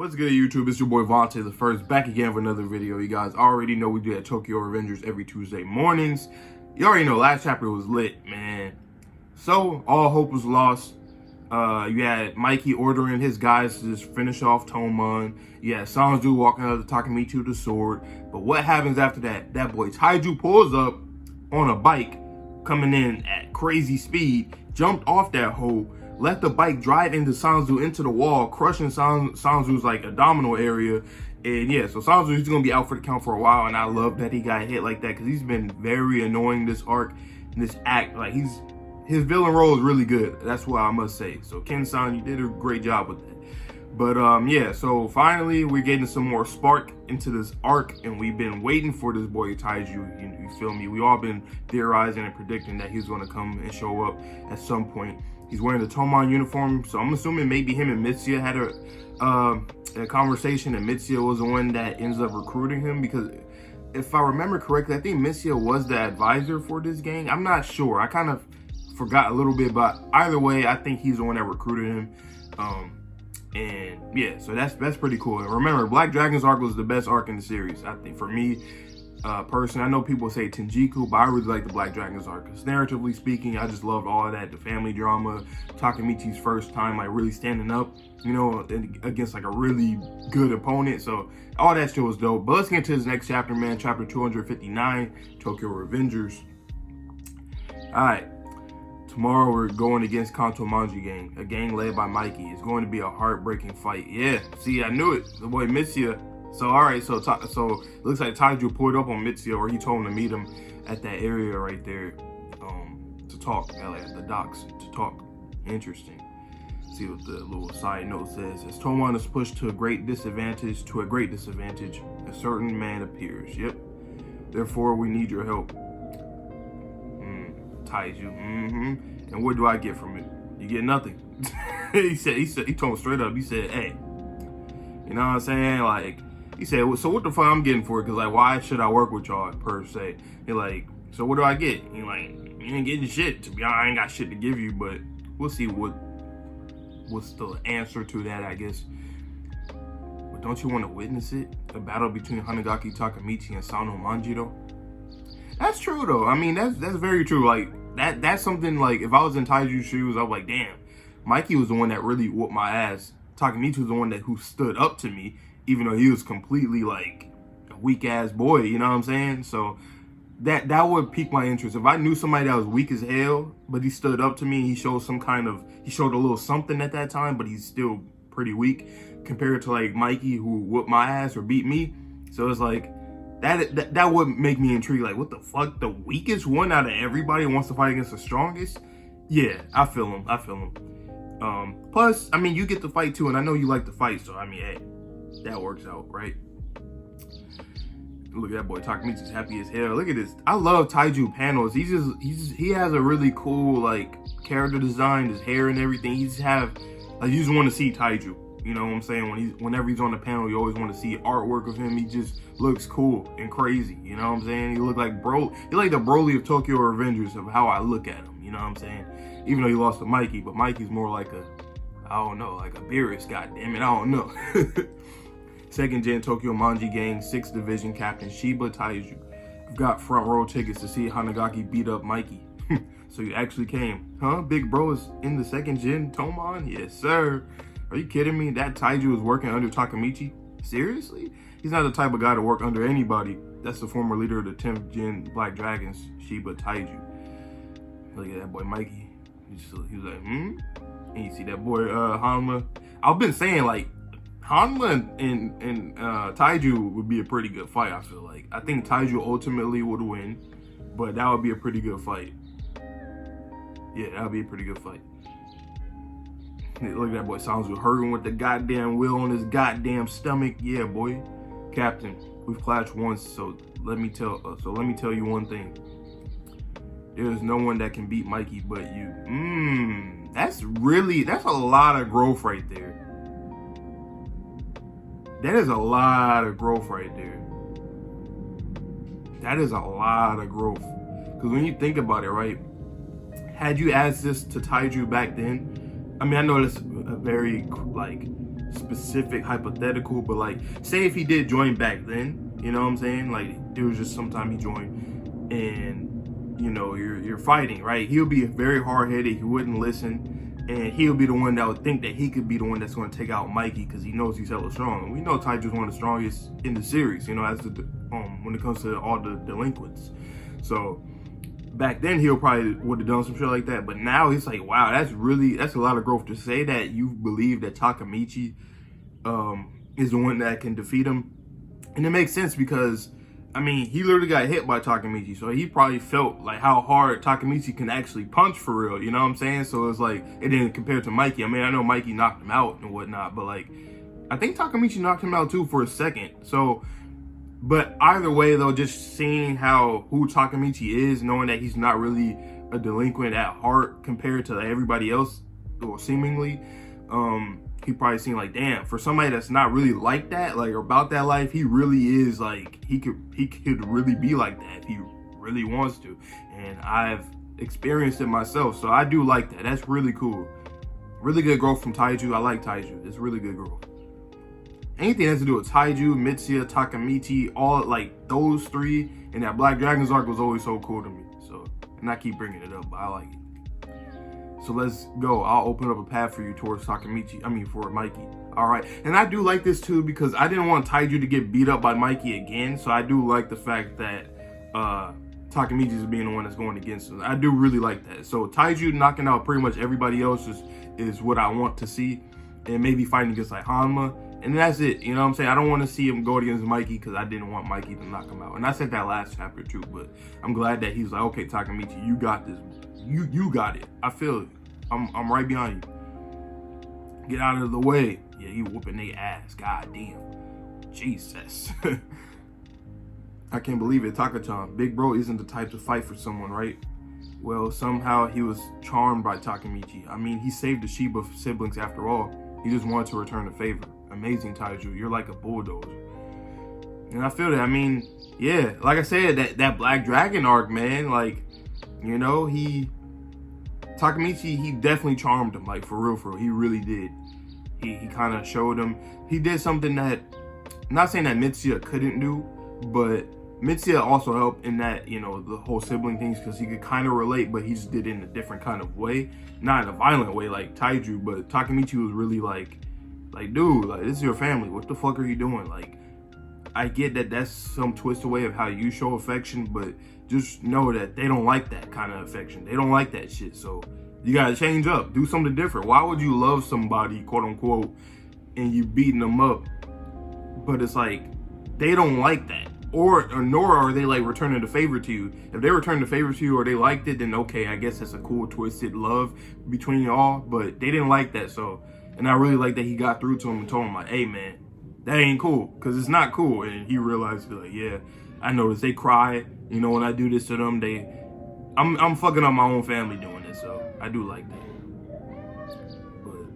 What's good, YouTube? It's your boy Vontae the First, back again with another video. You guys already know we do at Tokyo Revengers every Tuesday mornings. You already know last chapter was lit, man. So all hope was lost. You had Mikey ordering his guys to just finish off Tomon. You had Sanzu walking out of Takemichi with the sword. But what happens after that? That boy Taiju pulls up on a bike, coming in at crazy speed, jumped off that hole, let the bike drive into Sanzu into the wall, crushing Sanzu's like abdominal area. And yeah, so Sanzu, he's going to be out for the count for a while. And I love that he got hit like that because he's been very annoying this arc and this act. Like his villain role is really good. That's what I must say. So Ken-san, you did a great job with that. But yeah, so finally we're getting some more spark into this arc, and we've been waiting for this boy Taiju. You feel me? We all been theorizing and predicting that he's going to come and show up at some point. He's wearing the Tomon uniform, so I'm assuming maybe him and Mitsuya had a conversation, and Mitsuya was the one that ends up recruiting him, because if I remember correctly, I think Mitsuya was the advisor for this gang. I'm not sure. I kind of forgot a little bit, but either way, I think he's the one that recruited him. And yeah, so that's pretty cool. And remember, Black Dragon's arc was the best arc in the series, I think, for me. Personally, I know people say Tenjiku, but I really like the Black Dragon's arc. Because narratively speaking, I just loved all of that. The family drama, Takemichi's first time like really standing up, you know, against like a really good opponent. So all that shit was dope. But let's get into this next chapter, man. Chapter 259, Tokyo Revengers. Alright. Tomorrow we're going against Kanto Manji gang, a gang led by Mikey. It's going to be a heartbreaking fight. Yeah, see, I knew it. The boy Mitsuya. So, all right, so it looks like Taiju pulled up on Mitsuya, or he told him to meet him at that area right there to talk, at the docks to talk. Interesting. See what the little side note says. As Tomon is pushed to a great disadvantage, a certain man appears. Yep. Therefore, we need your help. Taiju. And what do I get from it? You get nothing. he told him straight up. He said, hey, you know what I'm saying? Like, he said, well, so what the fuck I'm getting for it? Because, like, why should I work with y'all, per se? He like, so what do I get? He like, you ain't getting shit. To be honest, I ain't got shit to give you, but we'll see what's the answer to that, I guess. But don't you want to witness it? A battle between Hanagaki Takemichi and Sano Manjiro? That's true, though. I mean, that's very true. Like, that's something, like, if I was in Taiju's shoes, I was like, damn, Mikey was the one that really whooped my ass. Takemichi was the one who stood up to me, even though he was completely, like, a weak-ass boy, you know what I'm saying? So that would pique my interest. If I knew somebody that was weak as hell, but he stood up to me, he showed a little something at that time, but he's still pretty weak compared to, like, Mikey, who whooped my ass or beat me. So it's like, that would make me intrigued. Like, what the fuck? The weakest one out of everybody wants to fight against the strongest? Yeah, I feel him. Plus, I mean, you get to fight too, and I know you like to fight, so I mean, hey, that works out, right? Look at that boy Takemichi's happy as hell. Look at this. I love Taiju panels. He has a really cool, like, character design, his hair and everything. You just want to see Taiju. You know what I'm saying? Whenever he's on the panel, you always want to see artwork of him. He just looks cool and crazy. You know what I'm saying? He look like He like the Broly of Tokyo Revengers of how I look at him. You know what I'm saying? Even though he lost to Mikey, but Mikey's more like I don't know, like a Beerus, goddammit, I don't know. Second gen Tokyo Manji gang, 6th division captain Shiba Taiju. I've got front row tickets to see Hanagaki beat up Mikey. So you actually came, huh? Big bro is in the 2nd gen Tomon? Yes, sir. Are you kidding me? That Taiju is working under Takemichi? Seriously? He's not the type of guy to work under anybody. That's the former leader of the 10th gen Black Dragons, Shiba Taiju. Look at that boy Mikey. He was like, And you see that boy Hanma. I've been saying, like, Hanma and Taiju would be a pretty good fight, I feel like. I think Taiju ultimately would win, but that would be a pretty good fight. Yeah, that would be a pretty good fight. Look at that boy Sanzu hurting with the goddamn wheel on his goddamn stomach. Yeah, boy. Captain, we've clashed once, so let me tell you one thing. There's no one that can beat Mikey but you. That's a lot of growth right there. That is a lot of growth right there. That is a lot of growth. Because when you think about it, right? Had you asked this to Taiju back then, I mean, I know that's a very, like, specific hypothetical, but like, say if he did join back then, you know what I'm saying? Like, there was just sometime he joined, and you know, you're fighting, right? He'll be very hard-headed. He wouldn't listen, and he'll be the one that would think that he could be the one that's going to take out Mikey because he knows he's hella strong. And we know Taiju's one of the strongest in the series, you know, as the when it comes to all the delinquents. So back then he'll probably would have done some shit like that, but now it's like, wow, that's a lot of growth to say that you believe that Takemichi is the one that can defeat him. And it makes sense because, I mean, he literally got hit by Takemichi, so he probably felt like how hard Takemichi can actually punch for real, you know what I'm saying? So it's like, it didn't compare to Mikey. I mean, I know Mikey knocked him out and whatnot, but like, I think Takemichi knocked him out too for a second. So, but either way though, just seeing who Takemichi is, knowing that he's not really a delinquent at heart compared to everybody else, or seemingly, he probably seen like, damn, for somebody that's not really like that, like about that life, he really is like, he could really be like that if he really wants to. And I've experienced it myself, so I do like that. That's really cool. Really good growth from Taiju. I like Taiju. It's really good growth. Anything that has to do with Taiju, Mitsuya, Takemichi, all like those three, and that Black Dragons arc was always so cool to me. So, and I keep bringing it up, but I like it. So let's go. I'll open up a path for you towards Takemichi. I mean, for Mikey. All right. And I do like this too because I didn't want Taiju to get beat up by Mikey again. So I do like the fact that Takemichi is being the one that's going against him. I do really like that. So Taiju knocking out pretty much everybody else is what I want to see. And maybe fighting against like Hanma. And that's it. You know what I'm saying? I don't want to see him go against Mikey because I didn't want Mikey to knock him out. And I said that last chapter too, but I'm glad that he's like, okay, Takemichi, you got this. You got it. I feel it. I'm right behind you. Get out of the way. Yeah, he whooping their ass. God damn. Jesus. I can't believe it. Taka-chan, big bro isn't the type to fight for someone, right? Well, somehow he was charmed by Takemichi. I mean, he saved the Shiba siblings after all. He just wanted to return the favor. Amazing, Taiju. You're like a bulldozer. And I feel that. I mean, yeah, like I said, that Black Dragon arc, man, like, you know, Takemichi, he definitely charmed him, like, for real, he really did. He kind of showed him, he did something that, not saying that Mitsuya couldn't do, but Mitsuya also helped in that, you know, the whole sibling things, because he could kind of relate, but he just did it in a different kind of way, not in a violent way like Taiju, but Takemichi was really like, dude, like, this is your family, what the fuck are you doing? Like, I get that that's some twist away of how you show affection, but just know that they don't like that kind of affection. They don't like that shit. So you gotta change up, do something different. Why would you love somebody, quote unquote, and you beating them up, but it's like they don't like that, or nor are they like returning the favor to you. If they return the favor to you or they liked it, then okay, I guess that's a cool twisted love between y'all. But they didn't like that, so, and I really like that he got through to him and told him like, hey man, that ain't cool, because it's not cool. And he realized, like, yeah, I noticed they cry, you know, when I do this to them. I'm fucking up my own family doing this, so I do like that. But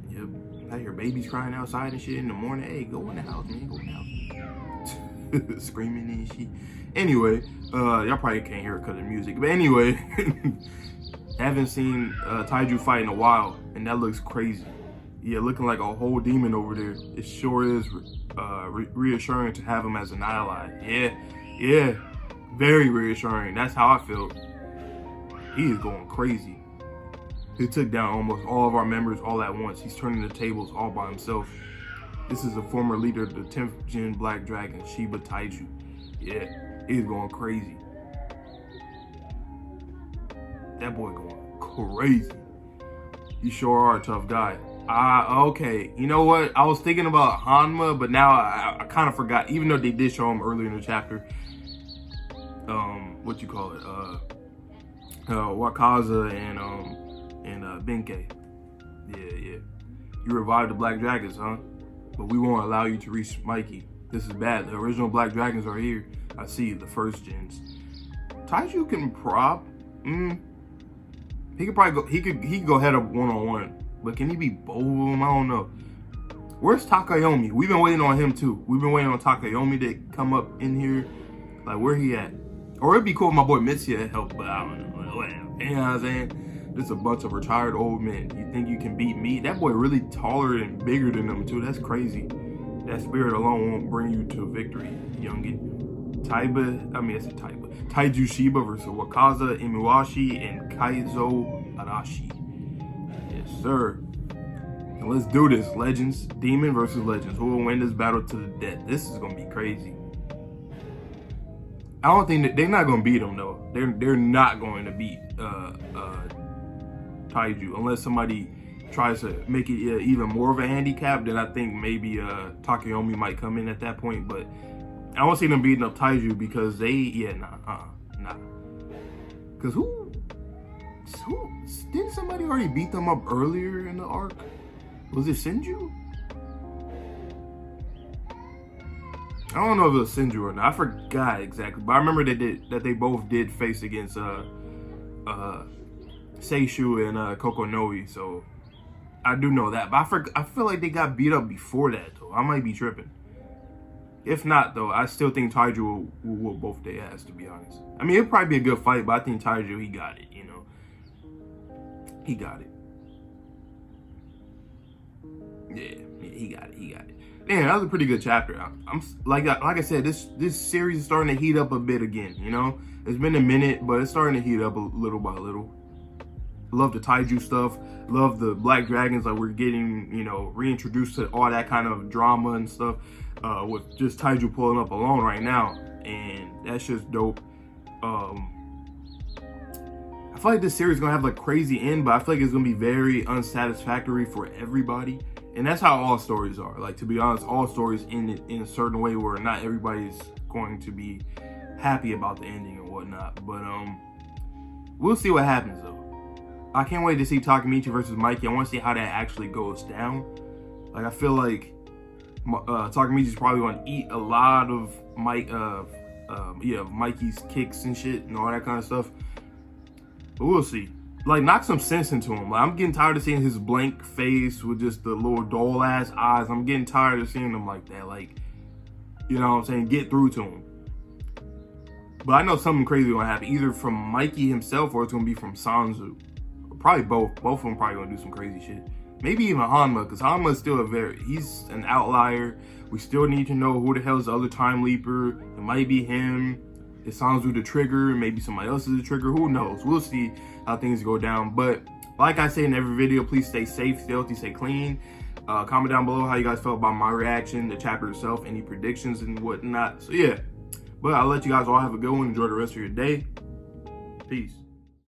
yep, I hear babies crying outside and shit in the morning. Hey, go in the house, man, go in the house. Screaming and shit. Anyway, y'all probably can't hear it because of music, but anyway, haven't seen Taiju fight in a while, and that looks crazy. Yeah, looking like a whole demon over there. It sure is reassuring to have him as an ally. Yeah, very reassuring. That's how I felt. He is going crazy. He took down almost all of our members all at once. He's turning the tables all by himself. This is the former leader of the 10th Gen Black Dragon, Shiba Taiju. Yeah, he's going crazy. That boy going crazy. You sure are a tough guy. Okay. You know what? I was thinking about Hanma, but now I kind of forgot. Even though they did show him earlier in the chapter. What you call it? Wakasa and Benkei. Yeah. You revived the Black Dragons, huh? But we won't allow you to reach Mikey. This is bad. The original Black Dragons are here. I see the first gens. Taiju can prop. He could probably go. He could go head up one-on-one. But can he be both of them? I don't know. Where's Takayomi? We've been waiting on him too. We've been waiting on Takayomi to come up in here. Like, where he at? Or it'd be cool if my boy Mitsuya helped, but I don't know. Whatever. You know what I'm saying? Just a bunch of retired old men. You think you can beat me? That boy really taller and bigger than them too. That's crazy. That spirit alone won't bring you to victory, youngin. Taiju Shiba versus Wakasa Inuashi and Kaizo Arashi. Yes, sir. And let's do this. Legends, Demon versus Legends. Who will win this battle to the death? This is gonna be crazy. I don't think that they're not gonna beat them though. They're not going to beat Taiju unless somebody tries to make it even more of a handicap. Then I think maybe Takeyomi might come in at that point. But I don't see them beating up Taiju because nah. Because who didn't somebody already beat them up earlier in the arc? Was it Senju? I don't know if it was Senju or not. I forgot exactly, but I remember they both did face against Seishu and Kokonoi, so I do know that. But I feel like they got beat up before that though. I might be tripping. If not though, I still think Taiju will whoop both their ass, to be honest. I mean, it'll probably be a good fight, but I think Taiju, he got it, you know. He got it. Yeah, he got it. Man, that was a pretty good chapter. I'm like I said, this series is starting to heat up a bit again. You know, it's been a minute, but it's starting to heat up little by little. Love the Taiju stuff. Love the Black Dragons. Like we're getting, you know, reintroduced to all that kind of drama and stuff with just Taiju pulling up alone right now, and that's just dope. I feel like this series is gonna have like crazy end, but I feel like it's gonna be very unsatisfactory for everybody. And that's how all stories are. Like, to be honest, all stories end in a certain way where not everybody's going to be happy about the ending and whatnot. But we'll see what happens though. I can't wait to see Takemichi versus Mikey. I want to see how that actually goes down. Like, I feel like Takemichi's probably going to eat a lot of Mikey's kicks and shit and all that kind of stuff. But we'll see. Like, knock some sense into him. Like, I'm getting tired of seeing his blank face with just the little dull ass eyes. I'm getting tired of seeing him like that. Like, you know what I'm saying? Get through to him. But I know something crazy gonna happen, either from Mikey himself or it's gonna be from Sanzu. Probably both. Both of them probably gonna do some crazy shit. Maybe even Hanma, because Hanma is still he's an outlier. We still need to know who the hell is the other time leaper. It might be him. Is Sanzu the trigger? Maybe somebody else is the trigger. Who knows? We'll see how things go down. But like I say in every video, please stay safe, stay healthy, stay clean. Comment down below how you guys felt about my reaction, the chapter itself, any predictions and whatnot. So yeah, but I'll let you guys all have a good one. Enjoy the rest of your day. Peace.